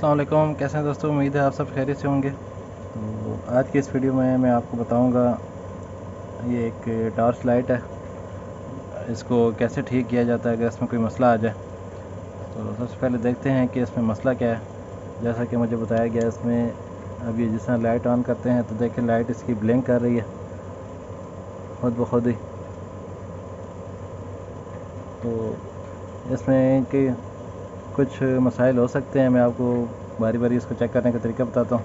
अस्सलाम वालेकुम, कैसे हैं दोस्तों। उम्मीद है आप सब खैरियत से होंगे। तो आज की इस वीडियो में मैं आपको बताऊंगा, ये एक टॉर्च लाइट है, इसको कैसे ठीक किया जाता है अगर इसमें कोई मसला आ जाए। तो सबसे पहले देखते हैं कि इसमें मसला क्या है। जैसा कि मुझे बताया गया, इसमें अभी जिस तरह लाइट ऑन करते हैं तो देखें लाइट इसकी ब्लिंक कर रही है खुद ब खुद ही। तो इसमें कि कुछ मसाइल हो सकते हैं, मैं आपको बारी बारी इसको चेक करने का तरीका बताता हूँ।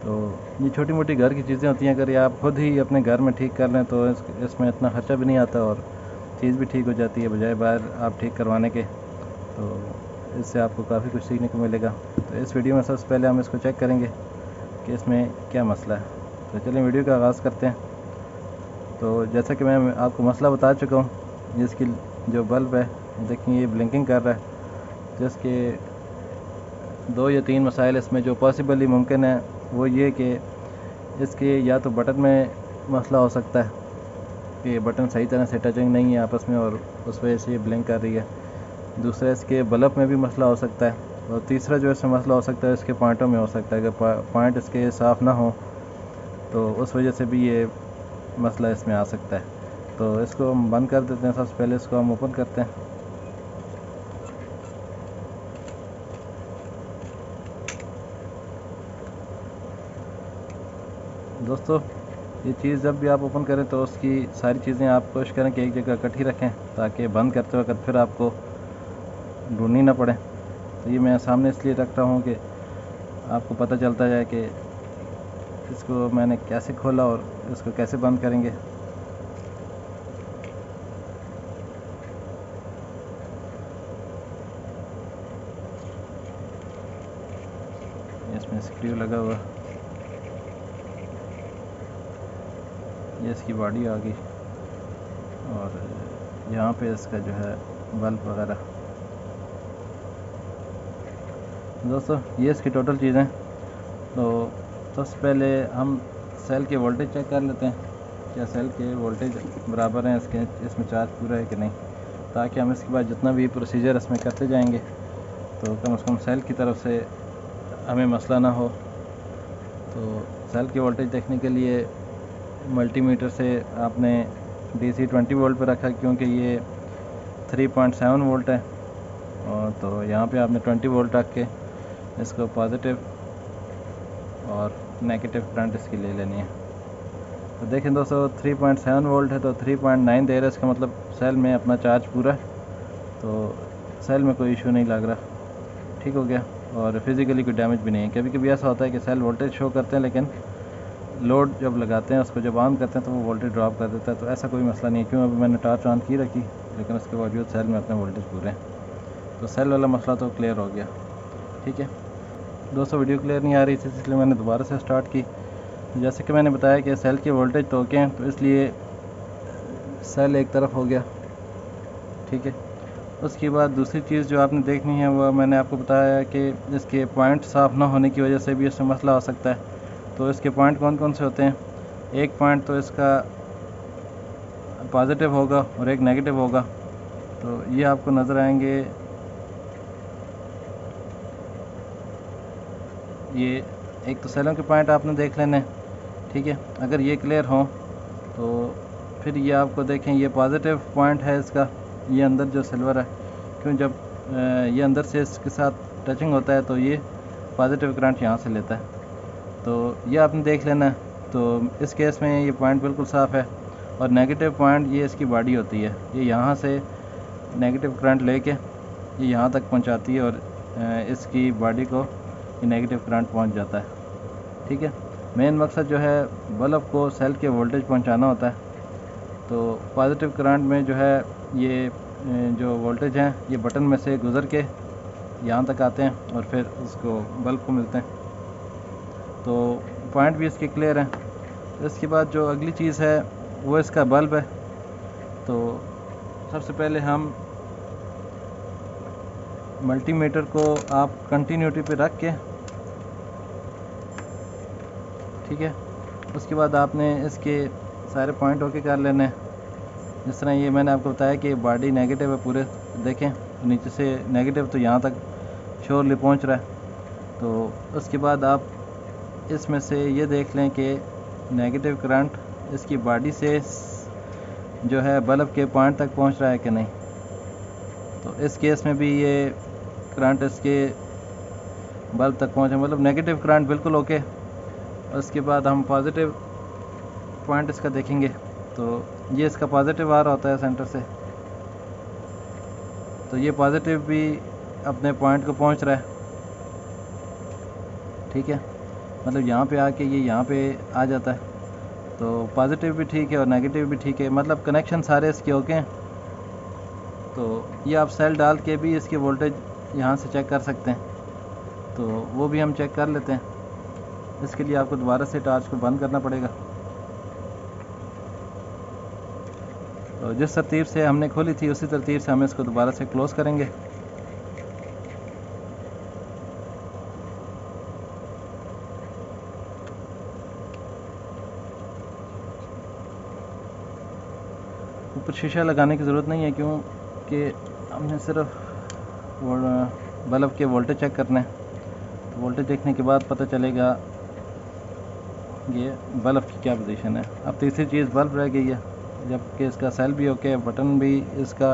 तो ये छोटी मोटी घर की चीज़ें होती हैं, अगर ये आप खुद ही अपने घर में ठीक कर लें तो इसमें इतना ख़र्चा भी नहीं आता और चीज़ भी ठीक हो जाती है, बजाय बाहर आप ठीक करवाने के। तो इससे आपको काफ़ी कुछ सीखने को मिलेगा। तो इस वीडियो में सबसे पहले हम इसको चेक करेंगे कि इसमें क्या मसला है। तो चलिए वीडियो का आगाज़ करते हैं। तो जैसा कि मैं आपको मसला बता चुका हूँ, जिसकी जो बल्ब है देखिए ये ब्लिंकिंग कर रहा है। तो इसके 2 या 3 मसाइल इसमें जो पॉसिबली मुमकिन है वो ये कि इसके या तो बटन में मसला हो सकता है कि बटन सही तरह से टचिंग नहीं है आपस में और उस वजह से ये ब्लिंक कर रही है। दूसरा, इसके बल्ब में भी मसला हो सकता है। और तीसरा जो इसमें मसला हो सकता है इसके पॉइंटों में हो सकता है, अगर पॉइंट इसके साफ़ ना हो तो उस वजह से भी ये मसला इसमें आ सकता है। तो इसको हम बंद कर देते हैं। सबसे पहले इसको हम ओपन करते हैं। दोस्तों, ये चीज़ जब भी आप ओपन करें तो उसकी सारी चीज़ें आप कोशिश करें कि एक जगह इकट्ठी रखें, ताकि बंद करते वक्त फिर आपको ढूंढनी ना पड़े। तो ये मैं सामने इसलिए रख रहा हूँ कि आपको पता चलता जाए कि इसको मैंने कैसे खोला और इसको कैसे बंद करेंगे। इसमें स्क्रू लगा हुआ, ये इसकी बॉडी आ गई और यहाँ पे इसका जो है बल्ब वगैरह। दोस्तों, ये इसकी टोटल चीज़ें। तो सबसे पहले हम सेल के वोल्टेज चेक कर लेते हैं, क्या सेल के वोल्टेज बराबर हैं इसके, इसमें चार्ज पूरा है कि नहीं, ताकि हम इसके बाद जितना भी प्रोसीजर इसमें करते जाएंगे तो कम से कम सेल की तरफ से हमें मसला ना हो। तो सेल की वोल्टेज देखने के लिए मल्टीमीटर से आपने DC 20 वोल्ट पर रखा, क्योंकि ये 3.7 वोल्ट है। और तो यहाँ पे आपने 20 वोल्ट रख के इसको पॉजिटिव और नेगेटिव करंट इसकी ले लेनी है। तो देखें दोस्तों, 3.7 वोल्ट है तो 3.9 दे रहा है, इसका मतलब सेल में अपना चार्ज पूरा है। तो सेल में कोई इशू नहीं लग रहा, ठीक हो गया। और फिज़िकली कोई डैमेज भी नहीं है। कभी कभी ऐसा होता है कि सेल वोल्टेज शो करते हैं, लेकिन लोड जब लगाते हैं उसको जब ऑन करते हैं तो वो वोल्टेज ड्रॉप कर देता है। तो ऐसा कोई मसला नहीं है, क्यों अभी मैंने टॉर्च ऑन की रखी लेकिन उसके बावजूद सेल में अपने वोल्टेज पूरे हैं। तो सेल वाला मसला तो क्लियर हो गया, ठीक है। दोस्तों, वीडियो क्लियर नहीं आ रही थी इसलिए मैंने दोबारा से स्टार्ट की। जैसे कि मैंने बताया कि सेल के वोल्टेज तो ओके हैं, तो इसलिए सेल एक तरफ हो गया, ठीक है। उसके बाद दूसरी चीज़ जो आपने देखनी है वो मैंने आपको बताया कि इसके पॉइंट साफ़ ना होने की वजह से भी इसमें मसला हो सकता है। तो इसके पॉइंट कौन कौन से होते हैं? एक पॉइंट तो इसका पॉजिटिव होगा और एक नेगेटिव होगा। तो ये आपको नज़र आएंगे, ये एक तो सेलों के पॉइंट आपने देख लेने, ठीक है। अगर ये क्लियर हो तो फिर ये आपको देखें, ये पॉजिटिव पॉइंट है इसका, ये अंदर जो सिल्वर है, क्यों जब ये अंदर से इसके साथ टचिंग होता है तो ये पॉजिटिव करंट यहाँ से लेता है। तो ये आपने देख लेना है। तो इस केस में ये पॉइंट बिल्कुल साफ़ है। और नेगेटिव पॉइंट ये इसकी बॉडी होती है, ये यहाँ से नेगेटिव करंट लेके ये यहाँ तक पहुँचाती है और इसकी बॉडी को ये नेगेटिव करंट पहुँच जाता है, ठीक है। मेन मकसद जो है बल्ब को सेल के वोल्टेज पहुँचाना होता है। तो पॉजिटिव करंट में जो है ये जो वोल्टेज हैं ये बटन में से गुज़र के यहाँ तक आते हैं और फिर उसको बल्ब को मिलते हैं। तो पॉइंट भी इसके क्लियर हैं। इसके बाद जो अगली चीज़ है वो इसका बल्ब है। तो सबसे पहले हम मल्टीमीटर को आप कंटिन्यूटी पे रख के, ठीक है, उसके बाद आपने इसके सारे पॉइंट ओके कर लेने हैं। जिस तरह ये मैंने आपको बताया कि बॉडी नेगेटिव है पूरे, देखें नीचे से नेगेटिव तो यहाँ तक श्योरली पहुँच रहा है। तो उसके बाद आप इसमें से ये देख लें कि नेगेटिव करंट इसकी बॉडी से जो है बल्ब के पॉइंट तक पहुंच रहा है कि नहीं। तो इस केस में भी ये करंट इसके बल्ब तक पहुंचे, मतलब नेगेटिव करंट बिल्कुल ओके। उसके बाद हम पॉजिटिव पॉइंट इसका देखेंगे, तो ये इसका पॉजिटिव आ रहा होता है सेंटर से, तो ये पॉजिटिव भी अपने पॉइंट को पहुंच रहा है, ठीक है। मतलब यहाँ पे आके ये यहाँ पे आ जाता है, तो पॉजिटिव भी ठीक है और नेगेटिव भी ठीक है, मतलब कनेक्शन सारे इसके ओके हैं। तो ये आप सेल डाल के भी इसकी वोल्टेज यहाँ से चेक कर सकते हैं, तो वो भी हम चेक कर लेते हैं। इसके लिए आपको दोबारा से टॉर्च को बंद करना पड़ेगा। तो जिस तरतीब से हमने खोली थी उसी तरतीब से हम इसको दोबारा से क्लोज़ करेंगे। ऊपर शीशा लगाने की ज़रूरत नहीं है, क्योंकि हमने सिर्फ वो बल्ब के वोल्टेज चेक करना है। तो वोल्टेज देखने के बाद पता चलेगा ये बल्ब की क्या पोजीशन है। अब तीसरी चीज़ बल्ब रह गई है, जबकि इसका सेल भी ओके, बटन भी इसका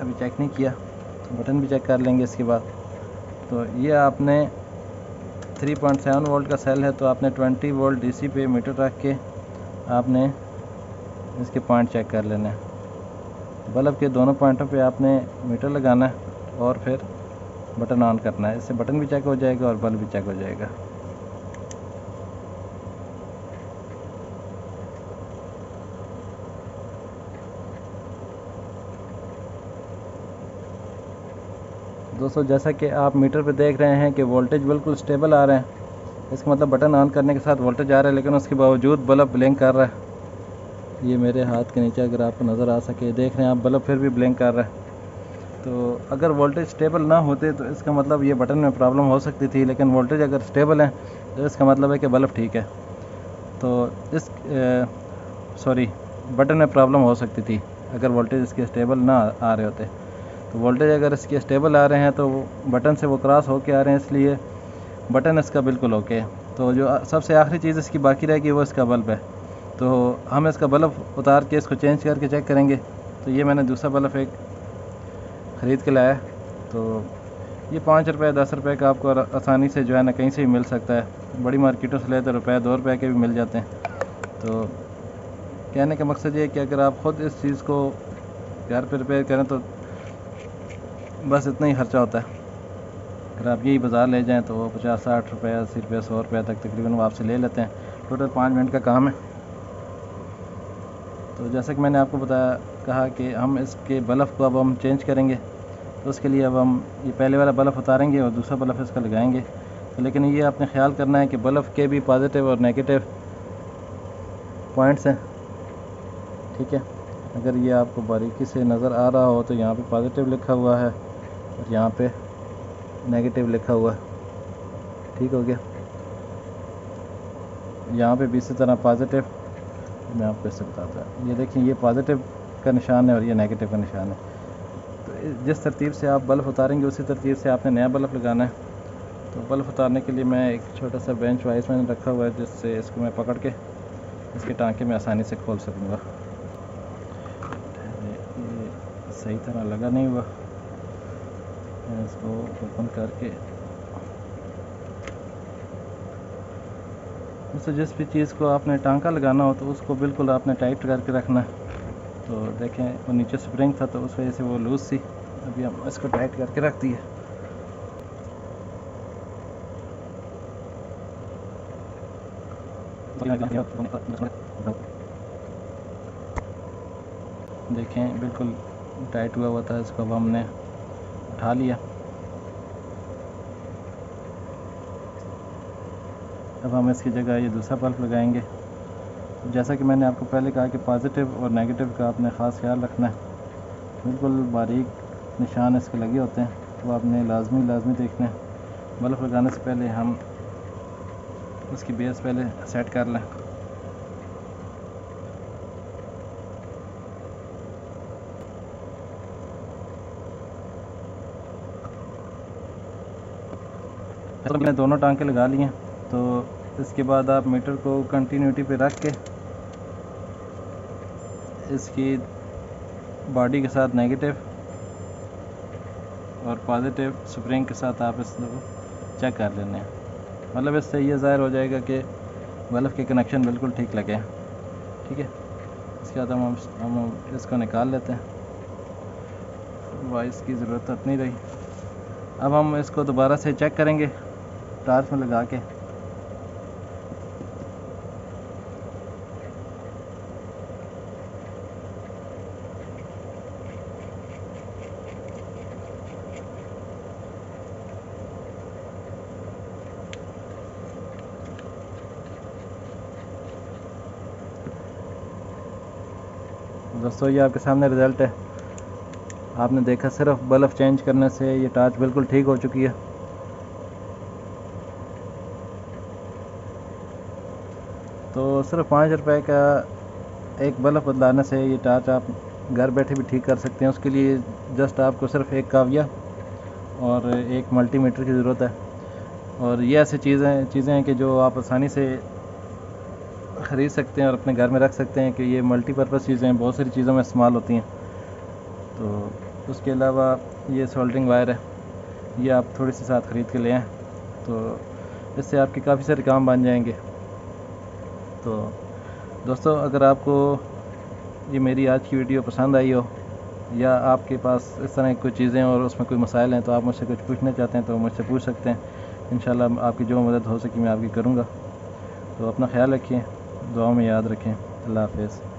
अभी चेक नहीं किया, तो बटन भी चेक कर लेंगे इसके बाद। तो ये आपने 3.7 वोल्ट का सेल है, तो आपने 20 वोल्ट डीसी पे मीटर रख के आपने इसके पॉइंट चेक कर लेना है। बल्ब के दोनों पॉइंटों पे आपने मीटर लगाना है और फिर बटन ऑन करना है। इससे बटन भी चेक हो जाएगा और बल्ब भी चेक हो जाएगा। दोस्तों, जैसा कि आप मीटर पे देख रहे हैं कि वोल्टेज बिल्कुल स्टेबल आ रहे हैं, इसका मतलब बटन ऑन करने के साथ वोल्टेज आ रहा है, लेकिन उसके बावजूद बल्ब ब्लिंक कर रहा है। ये मेरे हाथ के नीचे अगर आपको नज़र आ सके, देख रहे हैं आप, बल्ब फिर भी ब्लिंक कर रहा है। तो अगर वोल्टेज स्टेबल ना होते तो इसका मतलब ये बटन में प्रॉब्लम हो सकती थी, लेकिन वोल्टेज अगर स्टेबल है तो इसका मतलब है कि बल्ब ठीक है। तो इस बटन में प्रॉब्लम हो सकती थी अगर वोल्टेज इसके स्टेबल ना आ रहे होते। तो वोल्टेज अगर इसके स्टेबल आ रहे हैं तो बटन से वो क्रॉस होके आ रहे हैं, इसलिए बटन इसका बिल्कुल ओके है। तो जो सबसे आखिरी चीज़ इसकी बाकी रहेगी वो इसका बल्ब है। तो हम इसका बल्ब उतार के इसको चेंज करके चेक करेंगे। तो ये मैंने दूसरा बल्ब एक ख़रीद के लाया, तो ये 5 रुपये 10 रुपये का आपको आसानी से जो है ना कहीं से भी मिल सकता है। बड़ी मार्केटों से लेते रुपये 2 रुपये के भी मिल जाते हैं। तो कहने का मकसद ये है कि अगर आप ख़ुद इस चीज़ को घर पर रिपेयर करें तो बस इतना ही खर्चा होता है। अगर आप यही बाज़ार ले जाएं तो वो 50-60 रुपये 80 रुपये 100 रुपये तक तकरीबन वो आपसे ले लेते हैं। टोटल 5 मिनट का काम है। तो जैसा कि मैंने आपको कहा कि हम इसके बल्ब को अब हम चेंज करेंगे, तो उसके लिए अब हम ये पहले वाला बल्ब उतारेंगे और दूसरा बल्ब इसका लगाएंगे। तो लेकिन ये आपने ख्याल करना है कि बल्ब के भी पॉजिटिव और नेगेटिव पॉइंट्स हैं, ठीक है। अगर ये आपको बारीकी से नज़र आ रहा हो तो यहाँ पे पॉजिटिव लिखा हुआ है और यहाँ पे नेगेटिव लिखा हुआ है, ठीक हो गया। यहाँ पे भी इसी तरह पॉजिटिव, मैं आपको इससे बताता हूँ। ये देखिए, ये पॉजिटिव का निशान है और ये नेगेटिव का निशान है। तो जिस तरतीब से आप बल्ब उतारेंगे उसी तरतीब से आपने नया बल्ब लगाना है। तो बल्ब उतारने के लिए मैं एक छोटा सा बेंच वाइस मैंने रखा हुआ है, जिससे इसको मैं पकड़ के इसके टाँके में आसानी से खोल सकूँगा। ये सही तरह लगा नहीं हुआ, मैं इसको ओपन करके उससे जिस भी चीज़ को आपने टांका लगाना हो तो उसको बिल्कुल आपने टाइट करके रखना है। तो देखें, वो नीचे स्प्रिंग था तो उस वजह से वो लूज़ थी, अभी हम इसको टाइट करके रख दिए। देखें, बिल्कुल टाइट हुआ था, इसको अब हमने उठा लिया। अब हम इसकी जगह ये दूसरा बल्ब लगाएंगे। जैसा कि मैंने आपको पहले कहा कि पॉजिटिव और नेगेटिव का आपने ख़ास ख्याल रखना है। बिल्कुल बारीक निशान इसके लगे होते हैं, तो आपने लाजमी देखना है। बल्ब लगाने से पहले हम उसकी बेस पहले सेट कर लें। मैंने दोनों टांके लगा लिए। तो इसके बाद आप मीटर को कंटिन्यूटी पे रख के इसकी बॉडी के साथ नेगेटिव और पॉजिटिव स्प्रिंग के साथ आप इसको चेक कर लेने हैं। मतलब इससे ये ज़ाहिर हो जाएगा कि बल्ब के कनेक्शन बिल्कुल ठीक लगे हैं। ठीक है, इसके बाद हम इसको निकाल लेते हैं, वाइस की ज़रूरत नहीं रही। अब हम इसको दोबारा से चेक करेंगे टार्च में लगा के। दोस्तों ये आपके सामने रिज़ल्ट है। आपने देखा सिर्फ बल्ब चेंज करने से ये टार्च बिल्कुल ठीक हो चुकी है। तो सिर्फ 5 रुपए का एक बल्ब बदलाने से ये टार्च आप घर बैठे भी ठीक कर सकते हैं। उसके लिए जस्ट आपको सिर्फ एक काविया और एक मल्टीमीटर की ज़रूरत है। और ये ऐसी चीज़ें हैं कि जो आप आसानी से ख़रीद सकते हैं और अपने घर में रख सकते हैं कि ये मल्टीपर्पज़ चीज़ें हैं, बहुत सारी चीज़ों में इस्तेमाल होती हैं। तो उसके अलावा ये सोल्डरिंग वायर है, ये आप थोड़ी सी साथ ख़रीद के ले आएँ, तो इससे आपके काफ़ी सारे काम बन जाएंगे। तो दोस्तों अगर आपको ये मेरी आज की वीडियो पसंद आई हो या आपके पास इस तरह की कोई चीज़ें और उसमें कोई मसाइल हैं तो आप मुझसे कुछ पूछना चाहते हैं तो मुझसे पूछ सकते हैं। इंशाल्लाह आपकी जो मदद हो सके मैं आपकी करूँगा। तो अपना ख्याल रखिए, दुआओं में याद रखें। अल्लाह हाफ़िज़।